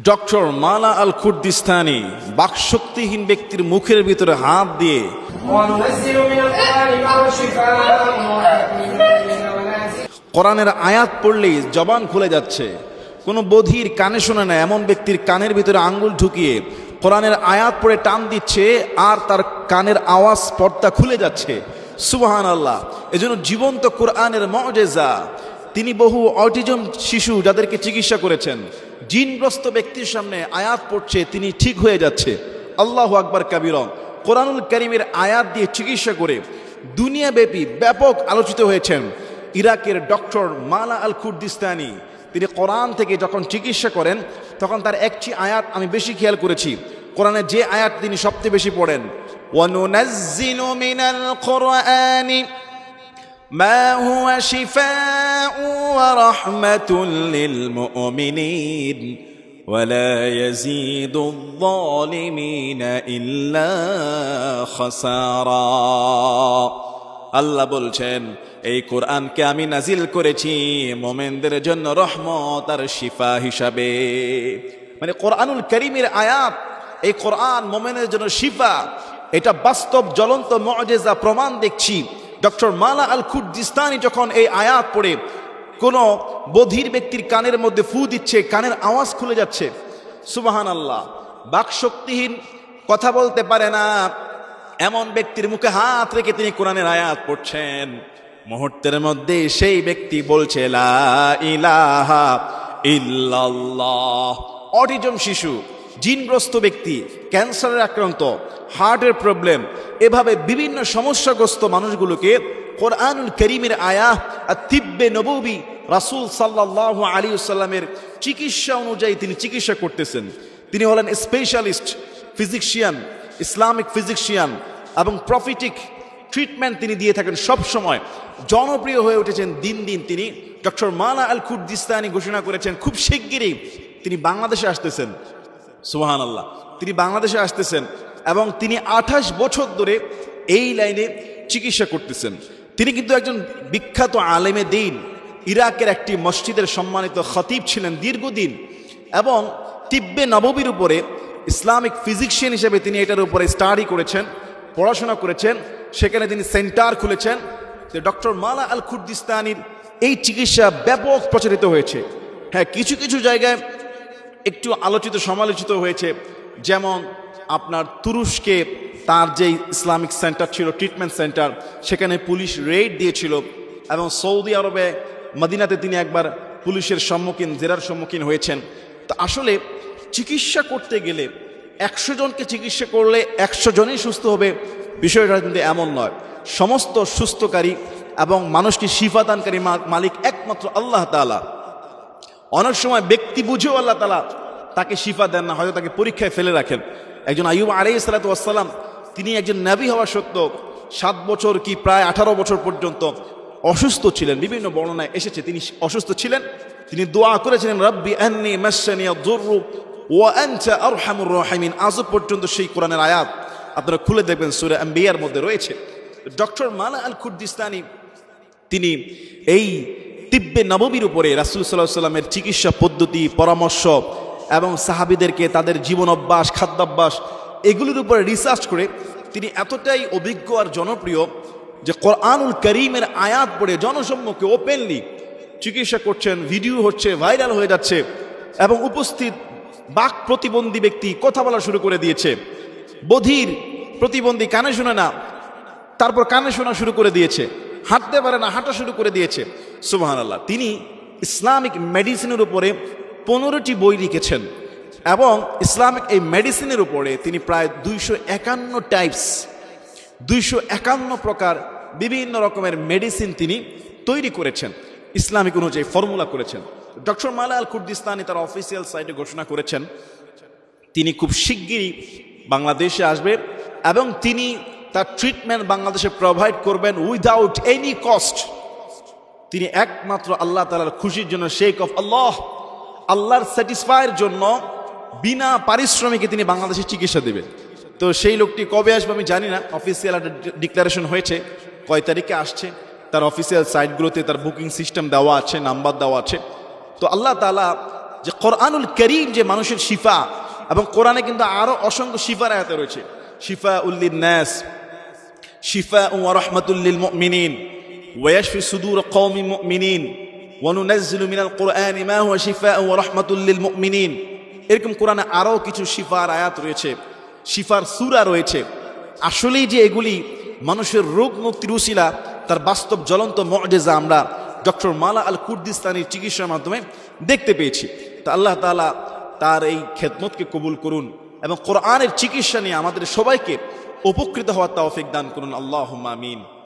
Doctor মালা আল কুর্দিস্তানি বাকশক্তিহীন ব্যক্তির মুখের ভিতরে হাত দিয়ে কোরআনের আয়াত পড়লেই জবান খুলে যাচ্ছে। কোনো বধির কানে শোনে না এমন ব্যক্তির কানের ভিতরে আঙ্গুল ঢুকিয়ে কোরআনের আয়াত পড়ে টান দিচ্ছে আর তার কানের আওয়াজ পর্দা খুলে যাচ্ছে। সুবহানাল্লাহ। এজন্য জীবন্ত কোরআনের মুজিজা। তিনি বহু অটিজম শিশু যাদেরকে চিকিৎসা করেছেন, জিনগ্রস্ত ব্যক্তির সামনে আয়াত পড়ছে, তিনি ঠিক হয়ে যাচ্ছে। আল্লাহু আকবার কাবীরা। কোরআনুল কারীমের আয়াত দিয়ে চিকিৎসা করে দুনিয়াব্যাপী ব্যাপক আলোচিত হয়েছেন ইরাকের ডক্টর মালা আল কুর্দিস্তানি। তিনি কোরআন থেকে যখন চিকিৎসা করেন তখন তার একটি আয়াত আমি বেশি খেয়াল করেছি। কোরআনের যে আয়াত তিনি সবচেয়ে বেশি পড়েন, ওয়ানুনাজ্জিলু মিনাল কুরআনি মা হুয়া শিফাউ ওয়া রাহমাতুল লিল মুমিনিন ওয়া লা ইয়াজিদুয যালিমিনা ইল্লা খাসারা। আল্লাহ বলছেন, এই কোরআনকে আমি নাজিল করেছি মুমিনদের জন্য রহমত আর শিফা হিসাবে। মানে কোরআনুল কারীমের আয়াত, এই কোরআন মুমিনের জন্য শিফা। এটা বাস্তব জ্বলন্ত মুজিজা প্রমাণ দেখছি। ডক্টর মালা আল কুর্দিস্তানি যখন এই আয়াত পড়ে কোনো বধির ব্যক্তির কানের মধ্যে ফু দিচ্ছে, কানের আওয়াজ খুলে যাচ্ছে। সুবহানাল্লাহ। বাকশক্তিহীন, কথা বলতে পারে না এমন ব্যক্তির মুখে হাত রেখে তিনি কোরআনের আয়াত পড়ছেন। মুহূর্তের মধ্যে সেই ব্যক্তি বলছে লা ইলাহা ইল্লাল্লাহ। অটিজম শিশু, জিনগ্রস্ত ব্যক্তি, ক্যান্সারের আক্রান্ত, হার্টের প্রবলেম, এভাবে বিভিন্ন সমস্যাগ্রস্ত মানুষগুলোকে কোরআনুল কারীমের আয়াত আর তিব্বে নববী রাসূল সাল্লাল্লাহু আলাইহি ওয়াসাল্লামের চিকিৎসা অনুযায়ী তিনি চিকিৎসা করতেছেন। তিনি হলেন স্পেশালিস্ট ফিজিশিয়ান, ইসলামিক ফিজিশিয়ান, এবং প্রফিটিক ট্রিটমেন্ট তিনি দিয়ে থাকেন সব সময়। জনপ্রিয় হয়ে উঠেছেন দিন দিন। তিনি ডক্টর মালা আল কুর্দিস্তানি ঘোষণা করেছেন খুব শিগগিরই তিনি বাংলাদেশে আসতেছেন। সুবহানাল্লাহ। তিনি বাংলাদেশে আসতেছেন এবং তিনি 28 বছর ধরে এই লাইনে চিকিৎসা করতেছেন। তিনি কিন্তু একজন বিখ্যাত আলেমে দ্বীন, ইরাকের একটি মসজিদের সম্মানিত খতিব ছিলেন দীর্ঘদিন, এবং তিব্বে নববীর উপরে ইসলামিক ফিজিশিয়ান হিসেবে তিনি এটার উপরে স্টাডি করেছেন, পড়াশোনা করেছেন। সেখানে তিনি সেন্টার খুলেছেন। ডক্টর মালা আল কুর্দিস্তানির এই চিকিৎসা ব্যাপক প্রচারিত হয়েছে। হ্যাঁ, কিছু কিছু জায়গায় একটু আলোচিত সমালোচিত হয়েছে, যেমন আপনার তুরস্কে তার যেই ইসলামিক সেন্টার ছিল, ট্রিটমেন্ট সেন্টার, সেখানে পুলিশ রেড দিয়েছিল, এবং সৌদি আরবে মদিনাতে তিনি একবার পুলিশের জেরার সম্মুখীন হয়েছেন। তো আসলে চিকিৎসা করতে গেলে 100 জনকে চিকিৎসা করলে 100 জনই সুস্থ হবে, বিষয়টা কিন্তু এমন নয়। সমস্ত সুস্থকারী এবং মানুষকে শিফাদানকারী মালিক একমাত্র আল্লাহ তাআলা। অনেক সময় ব্যক্তি বুঝেও আল্লাহ তাআলা তাকে শিফা দেন না, হয়তো তাকে পরীক্ষায় ফেলে রাখেন। একজন আইয়ুব আলাইহিস সালাতু ওয়াস সালাম, তিনি একজন নবী হওয়া সত্ত্বেও 7 বছর কি প্রায় 18 বছর পর্যন্ত অসুস্থ ছিলেন। বিভিন্ন বর্ণনায় এসেছে তিনি অসুস্থ ছিলেন। তিনি দোয়া করেছিলেন, রব্বি আন্নী মাসসানিয়াদ দুররু ওয়া আনতা আরহামুর রাহিমিন। আজ পর্যন্ত সেই কোরআনের আয়াত আপনারা খুলে দেখবেন, সূরা আম্বিয়ার মধ্যে রয়েছে। ডক্টর মালা আল কুর্দিস্তানি তিনি এই তিব্বে নববীর উপরে রাসূল সাল্লাল্লাহু আলাইহি ওয়াসাল্লামের চিকিৎসা পদ্ধতি, পরামর্শ এবং সাহাবীদেরকে তাদের জীবন অভ্যাস, খাদ্যাভ্যাস, এগুলোর উপরে রিসার্চ করে তিনি এতটাই অভিজ্ঞ আর জনপ্রিয় যে কোরআনুল কারীমের আয়াত পড়ে জনসম্মুখে ওপেনলি চিকিৎসা করছেন। ভিডিও হচ্ছে, ভাইরাল হয়ে যাচ্ছে, এবং উপস্থিত বাক প্রতিবন্ধী ব্যক্তি কথা বলা শুরু করে দিয়েছে। বধির, প্রতিবন্ধী, কানে শোনে না, তারপর কানে শোনা শুরু করে দিয়েছে, হাঁটতে পারে না, হাঁটা শুরু করে দিয়েছে। সুবহানাল্লাহ। তিনি ইসলামিক মেডিসিনের উপরে 15টি বই লিখেছেন, এবং ইসলামিক এই মেডিসিনের উপরে তিনি প্রায় 251 প্রকার বিভিন্ন রকমের মেডিসিন তিনি তৈরি করেছেন, ইসলামিক অনুযায়ী ফর্মুলা করেছেন। ডক্টর মালা আল কুর্দিস্তানি তার অফিসিয়াল সাইটে ঘোষণা করেছেন তিনি খুব শিগগিরই বাংলাদেশে আসবে, এবং তিনি তার ট্রিটমেন্ট বাংলাদেশে প্রোভাইড করবেন উইদাউট এনি কস্ট। তিনি একমাত্র আল্লাহ তাআলার খুশির জন্য, শেখ অফ আল্লাহ, আল্লাহর স্যাটিসফাইয়ের জন্য বিনা পারিশ্রমিকে তিনি বাংলাদেশে চিকিৎসা দেবেন। তো সেই লোকটি কবে আসবে আমি জানি না। অফিসিয়াল একটা ডিক্লারেশন হয়েছে, কয় তারিখে আসছে। তার অফিসিয়াল সাইটগুলোতে তার বুকিং সিস্টেম দেওয়া আছে, নাম্বার দেওয়া আছে। তো আল্লাহ তাআলা যে কোরআনুল করিম যে মানুষের শিফা, এবং কোরআনে কিন্তু আরো অসংখ্য শিফার আয়াত রয়েছে, শিফা উল্লিন নাস, শিফা ওয়া রাহমাতুল লিল মুমিনিন ওয়া ইয়াশফি সুদুর কওমি মুমিনিন ওয়া নুনাজ্জিলু মিনাল কুরআনি মা হুয়া শিফা ওয়া রাহমাতুল লিল মুমিনিন। এরকম কোরআনে আরো কিছু শিফার আয়াত রয়েছে, শিফার সূরা রয়েছে। আসলেই যে এগুলি মানুষের রোগ মুক্তির উসিলা, তার বাস্তব জ্বলন্ত মুআজিজা আমরা ডক্টর মালা আল কুর্দিস্তানির চিকিৎসার মাধ্যমে দেখতে পেয়েছি। তা আল্লাহ তাআলা তার এই খেদমতকে কবুল করুন এবং কোরআনের চিকিৎসা নিয়ে আমাদের সবাইকে উপকৃত হওয়ার তৌফিক দান করুন। আল্লাহুম্মা আমিন।